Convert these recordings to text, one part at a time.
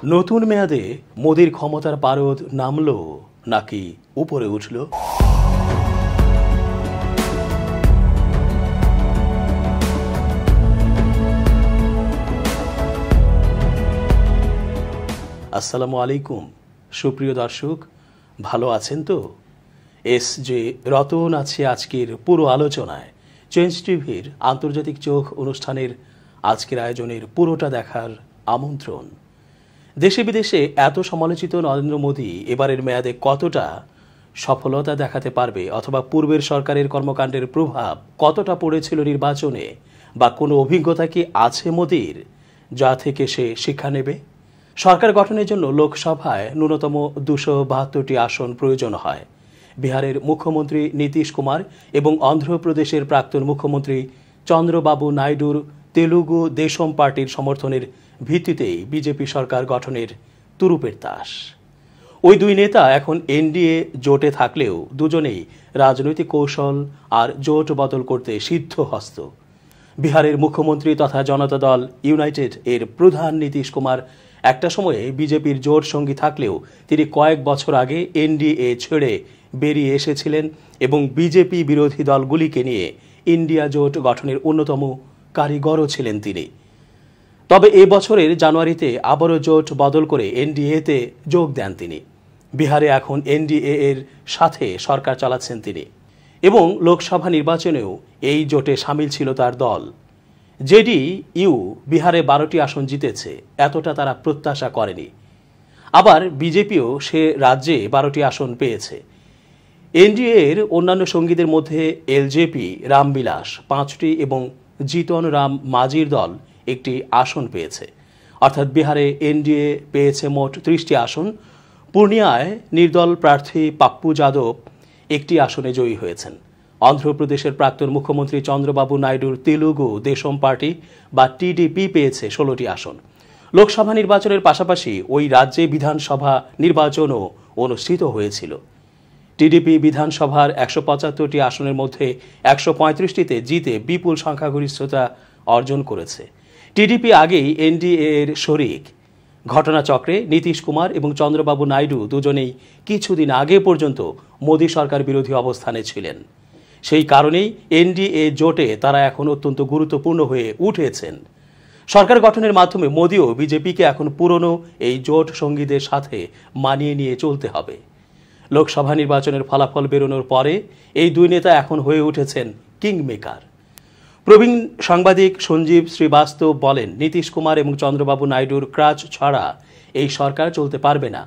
নতুন মেয়াদে মোদির ক্ষমতার পারদ নামলো নাকি উপরে উঠল? আসসালামু আলাইকুম সুপ্রিয় দর্শক, ভালো আছেন তো? এস জে রতন আছে আজকের পুরো আলোচনায়। চেঞ্জ টিভির আন্তর্জাতিক চোখ অনুষ্ঠানের আজকের আয়োজনের পুরোটা দেখার আমন্ত্রণ। দেশে বিদেশে এত সমালোচিত নরেন্দ্র মোদী এবারের মেয়াদে কতটা সফলতা দেখাতে পারবে, অথবা পূর্বের সরকারের কর্মকাণ্ডের প্রভাব কতটা পড়েছিল নির্বাচনে, বা কোনো অভিজ্ঞতা কি আছে মোদীর যা থেকে সে শিক্ষা নেবে? সরকার গঠনের জন্য লোকসভায় ন্যূনতম 272টি আসন প্রয়োজন হয়। বিহারের মুখ্যমন্ত্রী নীতিশ কুমার এবং অন্ধ্রপ্রদেশের প্রাক্তন মুখ্যমন্ত্রী চন্দ্রবাবু নাইডুর তেলুগু দেশম পার্টির সমর্থনের ভিত্তিতেই বিজেপি সরকার গঠনের তুরুপের তাস। ওই দুই নেতা এখন এনডিএ জোটে থাকলেও দুজনেই রাজনৈতিক কৌশল আর জোট বদল করতে সিদ্ধহস্ত। বিহারের মুখ্যমন্ত্রী তথা জনতা দল ইউনাইটেড এর প্রধান নীতিশ কুমার একটা সময়ে বিজেপির জোট সঙ্গী থাকলেও তিনি কয়েক বছর আগে এনডিএ ছেড়ে বেরিয়ে এসেছিলেন এবং বিজেপি বিরোধী দলগুলিকে নিয়ে ইন্ডিয়া জোট গঠনের অন্যতম কারিগরও ছিলেন তিনি। তবে এ বছরের জানুয়ারিতে আবারও জোট বদল করে এনডিএতে যোগ দেন তিনি। বিহারে এখন এনডিএ এর সাথে সরকার চালাচ্ছেন তিনি এবং লোকসভা নির্বাচনেও এই জোটে সামিল ছিল তার দল। জেডিইউ বিহারে 12টি আসন জিতেছে, এতটা তারা প্রত্যাশা করেনি। আবার বিজেপিও সে রাজ্যে 12টি আসন পেয়েছে। এনডিএ এর অন্যান্য সঙ্গীদের মধ্যে এলজেপি রামবিলাস 5টি এবং জিতন রাম মাঝির দল একটি আসন পেয়েছে। অর্থাৎ বিহারে এনডিএ পেয়েছে মোট 30টি আসন। পূর্ণিয়ায় নির্দল প্রার্থী পাপ্পু যাদব একটি আসনে জয়ী হয়েছেন। অন্ধ্রপ্রদেশের প্রাক্তন মুখ্যমন্ত্রী চন্দ্রবাবু নাইডুর তেলুগু দেশম পার্টি বা টিডিপি পেয়েছে 16টি আসন। লোকসভা নির্বাচনের পাশাপাশি ওই রাজ্যে বিধানসভা নির্বাচনও অনুষ্ঠিত হয়েছিল। টিডিপি বিধানসভার 175টি আসনের মধ্যে 135টিতে জিতে বিপুল সংখ্যাগরিষ্ঠতা অর্জন করেছে। টিডিপি আগেই এনডিএ এর শরিক। ঘটনাচক্রে নীতিশ কুমার এবং চন্দ্রবাবু নাইডু দুজনেই কিছুদিন আগে পর্যন্ত মোদী সরকার বিরোধী অবস্থানে ছিলেন। সেই কারণেই এনডিএ জোটে তারা এখন অত্যন্ত গুরুত্বপূর্ণ হয়ে উঠেছেন। সরকার গঠনের মাধ্যমে মোদীও বিজেপিকে এখন পুরনো এই জোট সঙ্গীদের সাথে মানিয়ে নিয়ে চলতে হবে। লোকসভা নির্বাচনের ফলাফল বেরোনোর পরে এই দুই নেতা এখন হয়ে উঠেছেন কিংমেকার। প্রবীণ সাংবাদিক সঞ্জীব শ্রীবাস্তব বলেন, নীতিশ কুমার এবং চন্দ্রবাবু নাইডুর ক্রাচ ছাড়া এই সরকার চলতে পারবে না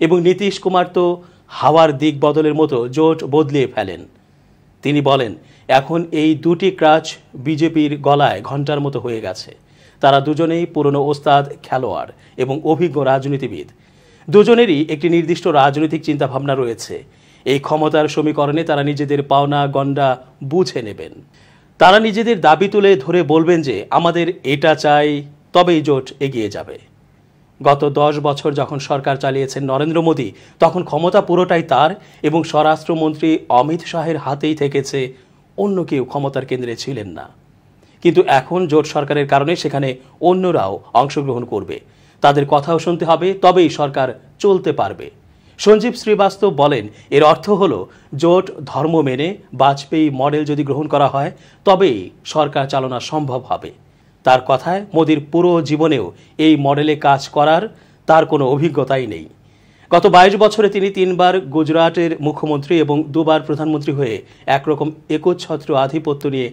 এবং নীতিশ কুমার তো হাওয়ার দিক বদলের মতো জোট বদলিয়ে ফেলেন। তিনি বলেন, এখন এই দুটি ক্রাচ বিজেপির গলায় ঘণ্টার মতো হয়ে গেছে। তারা দুজনেই পুরনো ওস্তাদ খেলোয়াড় এবং অভিজ্ঞ রাজনীতিবিদ। দুজনেরই একটি নির্দিষ্ট রাজনৈতিক চিন্তাভাবনা রয়েছে। এই ক্ষমতার সমীকরণে তারা নিজেদের পাওনা গণ্ডা বুঝে নেবেন। তারা নিজেদের দাবি তুলে ধরে বলবেন যে আমাদের এটা চাই, তবেই জোট এগিয়ে যাবে। গত 10 বছর যখন সরকার চালিয়েছেন নরেন্দ্র মোদী, তখন ক্ষমতা পুরোটাই তার এবং স্বরাষ্ট্রমন্ত্রী অমিত শাহের হাতেই থেকেছে, অন্য কেউ ক্ষমতার কেন্দ্রে ছিলেন না। কিন্তু এখন জোট সরকারের কারণে সেখানে অন্যরাও অংশগ্রহণ করবে, তাদের কথাও শুনতে হবে, তবেই সরকার চলতে পারবে। সঞ্জীব শ্রীবাস্তব বলেন, এর অর্থ হলো জোট ধর্ম মেনে বাজপেয়ী মডেল যদি গ্রহণ করা হয় তবেই সরকার চালনা সম্ভব হবে। তার কথায় মোদীর পুরো জীবনেও এই মডেলে কাজ করার তার কোনো অভিজ্ঞতাই নেই। গত 22 বছরে তিনি 3 বার গুজরাটের মুখ্যমন্ত্রী এবং 2 বার প্রধানমন্ত্রী হয়ে একরকম একচ্ছত্র আধিপত্য নিয়ে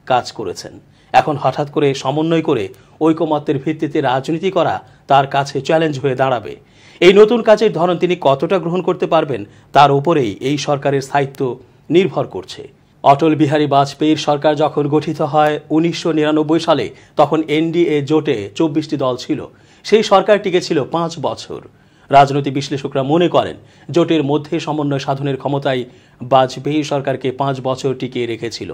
কাজ করেছেন। এখন হঠাৎ করে সমন্বয় করে ঐকমত্যের ভিত্তিতে রাজনীতি করা তার কাছে চ্যালেঞ্জ হয়ে দাঁড়াবে। এই নতুন কাজের ধরন তিনি কতটা গ্রহণ করতে পারবেন তার উপরেই এই সরকারের স্থায়িত্ব নির্ভর করছে। অটল বিহারী বাজপেয়ীর সরকার যখন গঠিত হয় 1999 সালে, তখন এনডিএ জোটে 24টি দল ছিল। সেই সরকার টিকেছিল 5 বছর। রাজনৈতিক বিশ্লেষকরা মনে করেন জোটের মধ্যে সমন্বয় সাধনের ক্ষমতাই বাজপেয়ী সরকারকে 5 বছর টিকিয়ে রেখেছিল।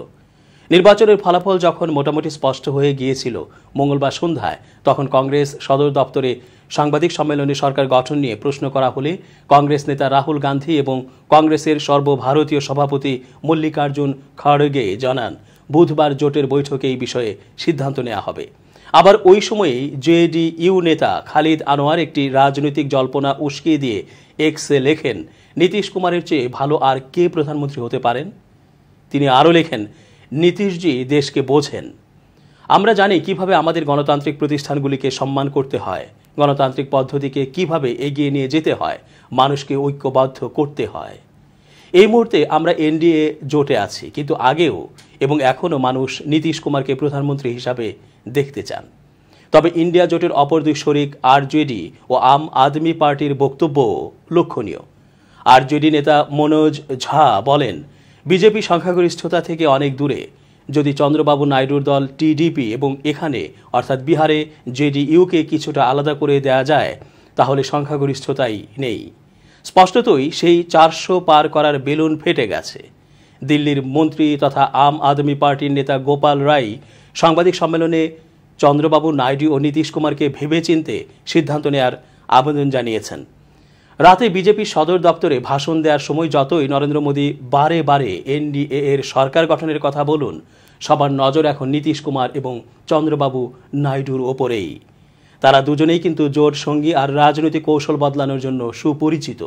নির্বাচনের ফলাফল যখন মোটামুটি স্পষ্ট হয়ে গিয়েছিল মঙ্গলবার সন্ধ্যায়, তখন কংগ্রেস সদর দপ্তরে সাংবাদিক সম্মেলনে সরকার গঠন নিয়ে প্রশ্ন করা হলে কংগ্রেস নেতা রাহুল গান্ধী এবং কংগ্রেসের সর্বভারতীয় সভাপতি মল্লিকার্জুন খড়গে জানান, বুধবার জোটের বৈঠকে এই বিষয়ে সিদ্ধান্ত নেওয়া হবে। আবার ওই সময়েই জেডিইউ নেতা খালিদ আনোয়ার একটি রাজনৈতিক জল্পনা উস্কিয়ে দিয়ে এক্সে লেখেন, নীতিশ কুমারের চেয়ে ভালো আর কে প্রধানমন্ত্রী হতে পারেন। তিনি আরও লেখেন, নীতিশজি দেশকে বোঝেন। আমরা জানি কিভাবে আমাদের গণতান্ত্রিক প্রতিষ্ঠানগুলিকে সম্মান করতে হয়, গণতান্ত্রিক পদ্ধতিকে কিভাবে এগিয়ে নিয়ে যেতে হয়, মানুষকে ঐক্যবদ্ধ করতে হয়। এই মুহূর্তে আমরা এনডিএ জোটে আছি, কিন্তু আগেও এবং এখনও মানুষ নীতিশ কুমারকে প্রধানমন্ত্রী হিসাবে দেখতে চান। তবে ইন্ডিয়া জোটের অপর দুই শরিক আরজেডি ও আম আদমি পার্টির বক্তব্য লক্ষণীয়। আরজেডি নেতা মনোজ ঝা বলেন, বিজেপি সংখ্যাগরিষ্ঠতা থেকে অনেক দূরে। যদি চন্দ্রবাবু নাইডুর দল টিডিপি এবং এখানে অর্থাৎ বিহারে জেডিইউকে কিছুটা আলাদা করে দেয়া যায়, তাহলে সংখ্যাগরিষ্ঠতাই নেই। স্পষ্টতই সেই 400 পার করার বেলুন ফেটে গেছে। দিল্লির মন্ত্রী তথা আম আদমি পার্টির নেতা গোপাল রায় সাংবাদিক সম্মেলনে চন্দ্রবাবু নাইডু ও নীতিশ কুমারকে ভেবেচিন্তে সিদ্ধান্ত নেয়ার আবেদন জানিয়েছেন। রাতে বিজেপির সদর দপ্তরে ভাষণ দেওয়ার সময় যতই নরেন্দ্র মোদী বারে বারে এনডিএ এর সরকার গঠনের কথা বলুন, সবার নজর এখন নীতিশ কুমার এবং চন্দ্রবাবু নাইডুর ওপরেই। তারা দুজনেই কিন্তু জোট সঙ্গী আর রাজনৈতিক কৌশল বদলানোর জন্য সুপরিচিত।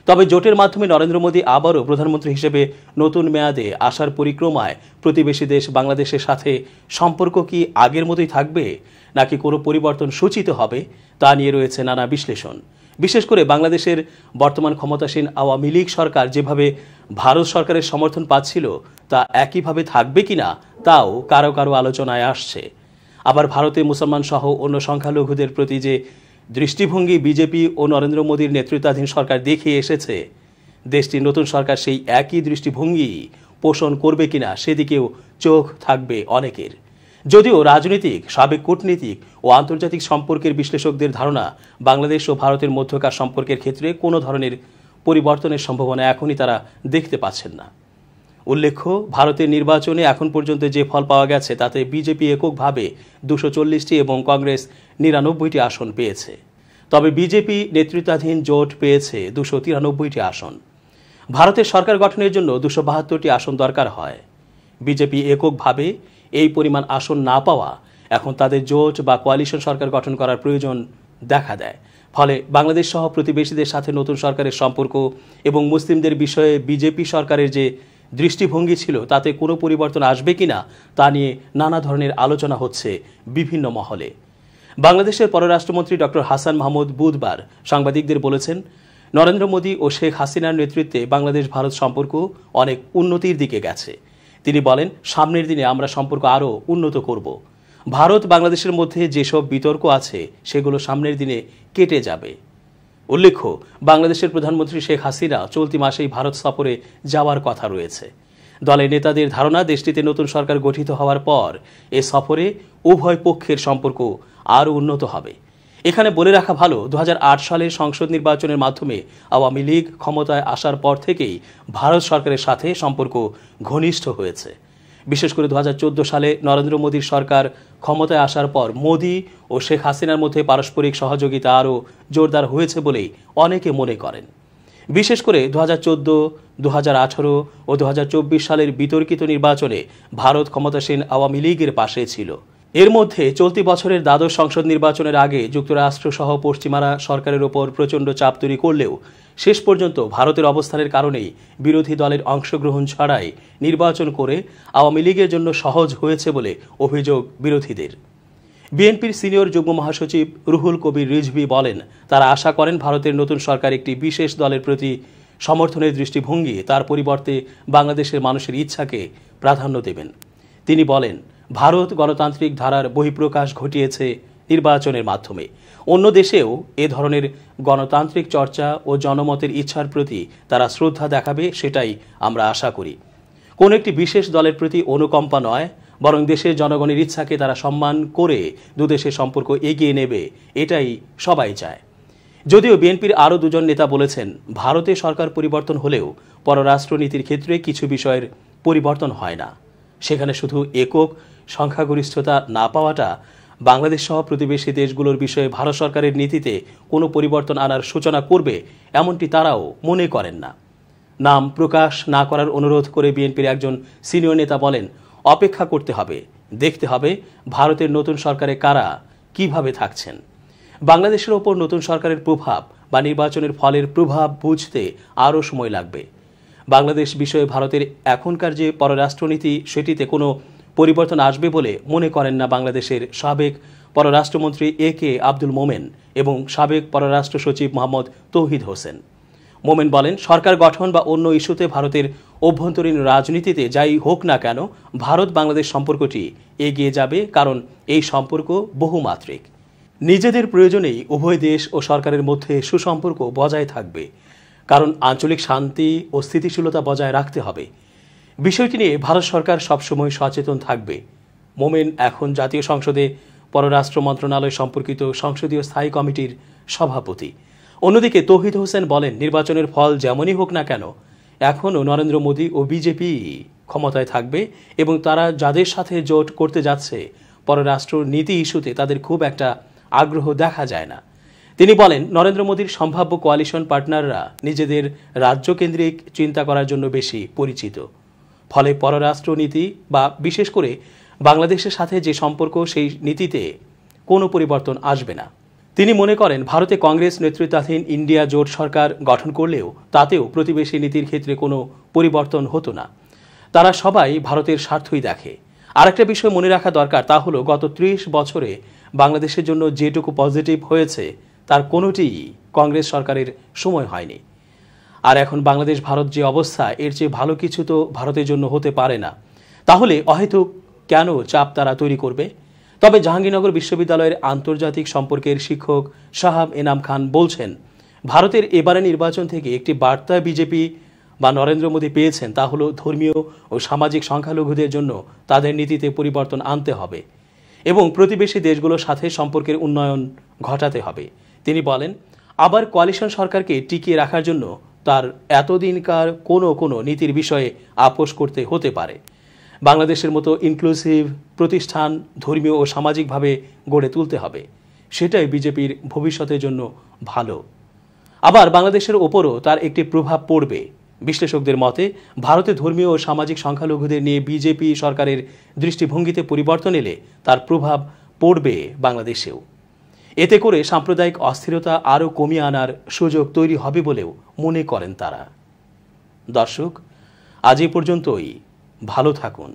তবে জোটের মাধ্যমে নরেন্দ্র মোদী আবারও প্রধানমন্ত্রী হিসেবে নতুন মেয়াদে আসার পরিক্রমায় প্রতিবেশী দেশ বাংলাদেশের সাথে সম্পর্ক কি আগের মতোই থাকবে, নাকি কোনো পরিবর্তন সূচিত হবে, তা নিয়ে রয়েছে নানা বিশ্লেষণ। বিশেষ করে বাংলাদেশের বর্তমান ক্ষমতাসীন আওয়ামী লীগ সরকার যেভাবে ভারত সরকারের সমর্থন পাচ্ছিল, তা একইভাবে থাকবে কিনা তাও কারো কারো আলোচনায় আসছে। আবার ভারতে মুসলমান সহ অন্য সংখ্যালঘুদের প্রতি যে দৃষ্টিভঙ্গি বিজেপি ও নরেন্দ্র মোদীর নেতৃত্বাধীন সরকার দেখিয়ে এসেছে, দেশটির নতুন সরকার সেই একই দৃষ্টিভঙ্গি পোষণ করবে কিনা সেদিকেও চোখ থাকবে অনেকের। যদিও রাজনৈতিক, সাবেক কূটনীতিক ও আন্তর্জাতিক সম্পর্কের বিশ্লেষকদের ধারণা, বাংলাদেশ ও ভারতের মধ্যকার সম্পর্কের ক্ষেত্রে কোনো ধরনের পরিবর্তনের সম্ভাবনা এখনই তারা দেখতে পাচ্ছেন না। উল্লেখ্য, ভারতের নির্বাচনে এখন পর্যন্ত যে ফল পাওয়া গেছে তাতে বিজেপি এককভাবে 240টি এবং কংগ্রেস 99টি আসন পেয়েছে। তবে বিজেপি নেতৃত্বাধীন জোট পেয়েছে 293টি আসন। ভারতের সরকার গঠনের জন্য 272টি আসন দরকার হয়। বিজেপি এককভাবে এই পরিমাণ আসন না পাওয়া এখন তাদের জোট বা কোয়ালিশন সরকার গঠন করার প্রয়োজন দেখা দেয়। ফলে বাংলাদেশ সহ প্রতিবেশীদের সাথে নতুন সরকারের সম্পর্ক এবং মুসলিমদের বিষয়ে বিজেপি সরকারের যে দৃষ্টিভঙ্গি ছিল তাতে কোনো পরিবর্তন আসবে কিনা তা নিয়ে নানা ধরনের আলোচনা হচ্ছে বিভিন্ন মহলে। বাংলাদেশের পররাষ্ট্রমন্ত্রী ডক্টর হাসান মাহমুদ বুধবার সাংবাদিকদের বলেছেন, নরেন্দ্র মোদী ও শেখ হাসিনার নেতৃত্বে বাংলাদেশ ভারত সম্পর্ক অনেক উন্নতির দিকে গেছে। তিনি বলেন, সামনের দিনে আমরা সম্পর্ক আরও উন্নত করব। ভারত বাংলাদেশের মধ্যে যেসব বিতর্ক আছে সেগুলো সামনের দিনে কেটে যাবে। উল্লেখ্য, বাংলাদেশের প্রধানমন্ত্রী শেখ হাসিনা চলতি মাসেই ভারত সফরে যাওয়ার কথা রয়েছে। দলের নেতাদের ধারণা, দেশটিতে নতুন সরকার গঠিত হওয়ার পর এ সফরে উভয় পক্ষের সম্পর্ক আরও উন্নত হবে। এখানে বলে রাখা ভালো, 2008 সালের সংসদ নির্বাচনের মাধ্যমে আওয়ামী লীগ ক্ষমতায় আসার পর থেকেই ভারত সরকারের সাথে সম্পর্ক ঘনিষ্ঠ হয়েছে। বিশেষ করে 2014 সালে নরেন্দ্র মোদীর সরকার ক্ষমতায় আসার পর মোদী ও শেখ হাসিনার মধ্যে পারস্পরিক সহযোগিতা আরও জোরদার হয়েছে বলেই অনেকে মনে করেন। বিশেষ করে 2014, 2018 ও 2024 সালের বিতর্কিত নির্বাচনে ভারত ক্ষমতাসীন আওয়ামী লীগের পাশে ছিল। এর মধ্যে চলতি বছরের দ্বাদশ সংসদ নির্বাচনের আগে যুক্তরাষ্ট্র সহ পশ্চিমারা সরকারের ওপর প্রচণ্ড চাপ তৈরি করলেও শেষ পর্যন্ত ভারতের অবস্থানের কারণেই বিরোধী দলের অংশগ্রহণ ছাড়াই নির্বাচন করে আওয়ামী লীগের জন্য সহজ হয়েছে বলে অভিযোগ বিরোধীদের। বিএনপির সিনিয়র যুগ্ম মহাসচিব রুহুল কবির রিজভী বলেন, তারা আশা করেন ভারতের নতুন সরকার একটি বিশেষ দলের প্রতি সমর্থনের দৃষ্টিভঙ্গি তার পরিবর্তে বাংলাদেশের মানুষের ইচ্ছাকে প্রাধান্য দেবেন। তিনি বলেন, ভারত গণতান্ত্রিক ধারার বহিঃপ্রকাশ ঘটিয়েছে নির্বাচনের মাধ্যমে। অন্য দেশেও এ ধরনের গণতান্ত্রিক চর্চা ও জনমতের ইচ্ছার প্রতি তারা শ্রদ্ধা দেখাবে, সেটাই আমরা আশা করি। কোন একটি বিশেষ দলের প্রতি অনুকম্পা নয়, বরং দেশের জনগণের ইচ্ছাকে তারা সম্মান করে দুদেশের সম্পর্ক এগিয়ে নেবে, এটাই সবাই চায়। যদিও বিএনপির আরও দুজন নেতা বলেছেন, ভারতে সরকার পরিবর্তন হলেও পররাষ্ট্রনীতির ক্ষেত্রে কিছু বিষয়ের পরিবর্তন হয় না। সেখানে শুধু একক সংখ্যাগরিষ্ঠতা না পাওয়াটা বাংলাদেশ সহ প্রতিবেশী দেশগুলোর বিষয়ে ভারত সরকারের নীতিতে কোনো পরিবর্তন আনার সূচনা করবে, এমনটি তারাও মনে করেন না। নাম প্রকাশ না করার অনুরোধ করে বিএনপির একজন সিনিয়র নেতা বলেন, অপেক্ষা করতে হবে, দেখতে হবে ভারতের নতুন সরকারে কারা কিভাবে থাকছেন। বাংলাদেশের ওপর নতুন সরকারের প্রভাব বা নির্বাচনের ফলের প্রভাব বুঝতে আরও সময় লাগবে। বাংলাদেশ বিষয়ে ভারতের এখনকার যে পররাষ্ট্রনীতি সেটিতে কোনো পরিবর্তন আসবে বলে মনে করেন না বাংলাদেশের সাবেক পররাষ্ট্রমন্ত্রী A.K. আব্দুল মোমেন এবং সাবেক পররাষ্ট্র সচিব মোহাম্মদ তৌহিদ হোসেন। মোমেন বলেন, সরকার গঠন বা অন্য ইস্যুতে ভারতের অভ্যন্তরীণ রাজনীতিতে যাই হোক না কেন ভারত বাংলাদেশ সম্পর্কটি এগিয়ে যাবে, কারণ এই সম্পর্ক বহুমাত্রিক। নিজেদের প্রয়োজনেই উভয় দেশ ও সরকারের মধ্যে সুসম্পর্ক বজায় থাকবে, কারণ আঞ্চলিক শান্তি ও স্থিতিশীলতা বজায় রাখতে হবে। বিষয়টি নিয়ে ভারত সরকার সবসময় সচেতন থাকবে। মোমেন এখন জাতীয় সংসদে পররাষ্ট্র মন্ত্রণালয় সম্পর্কিত সংসদীয় স্থায়ী কমিটির সভাপতি। অন্যদিকে তৌহিদ হোসেন বলেন, নির্বাচনের ফল যেমনই হোক না কেন এখনও নরেন্দ্র মোদী ও বিজেপি ক্ষমতায় থাকবে এবং তারা যাদের সাথে জোট করতে যাচ্ছে পররাষ্ট্র নীতি ইস্যুতে তাদের খুব একটা আগ্রহ দেখা যায় না। তিনি বলেন, নরেন্দ্র মোদীর সম্ভাব্য কোয়ালিশন পার্টনাররা নিজেদের রাজ্যকেন্দ্রিক চিন্তা করার জন্য বেশি পরিচিত। ফলে পররাষ্ট্র নীতি বা বিশেষ করে বাংলাদেশের সাথে যে সম্পর্ক সেই নীতিতে কোনো পরিবর্তন আসবে না। তিনি মনে করেন, ভারতে কংগ্রেস নেতৃত্বাধীন ইন্ডিয়া জোট সরকার গঠন করলেও তাতেও প্রতিবেশী নীতির ক্ষেত্রে কোনো পরিবর্তন হতো না। তারা সবাই ভারতের স্বার্থই দেখে। আরেকটা বিষয় মনে রাখা দরকার, তা হলো গত 30 বছরে বাংলাদেশের জন্য যেটুকু পজিটিভ হয়েছে তার কোনোটিই কংগ্রেস সরকারের সময় হয়নি। আর এখন বাংলাদেশ ভারত যে অবস্থা, এর চেয়ে ভালো কিছু তো ভারতের জন্য হতে পারে না। তাহলে অহেতুক কেন চাপ তারা তৈরি করবে? তবে জাহাঙ্গীরনগর বিশ্ববিদ্যালয়ের আন্তর্জাতিক সম্পর্কের শিক্ষক শাহাব এনাম খান বলছেন, ভারতের এবারে নির্বাচন থেকে একটি বার্তা বিজেপি বা নরেন্দ্র মোদী পেয়েছেন, তা হলো ধর্মীয় ও সামাজিক সংখ্যালঘুদের জন্য তাদের নীতিতে পরিবর্তন আনতে হবে এবং প্রতিবেশী দেশগুলোর সাথে সম্পর্কের উন্নয়ন ঘটাতে হবে। তিনি বলেন, আবার কোয়ালিশন সরকারকে টিকিয়ে রাখার জন্য তার এতদিনকার কোনো নীতির বিষয়ে আপোষ করতে হতে পারে। বাংলাদেশের মতো ইনক্লুসিভ প্রতিষ্ঠান ধর্মীয় ও সামাজিকভাবে গড়ে তুলতে হবে, সেটাই বিজেপির ভবিষ্যতের জন্য ভালো। আবার বাংলাদেশের ওপরও তার একটি প্রভাব পড়বে। বিশ্লেষকদের মতে, ভারতে ধর্মীয় ও সামাজিক সংখ্যালঘুদের নিয়ে বিজেপি সরকারের দৃষ্টিভঙ্গিতে পরিবর্তন এলে তার প্রভাব পড়বে বাংলাদেশেও। এতে করে সাম্প্রদায়িক অস্থিরতা আরও কমিয়ে আনার সুযোগ তৈরি হবে বলেও মনে করেন তারা। দর্শক, আজ এই পর্যন্তই। ভালো থাকুন।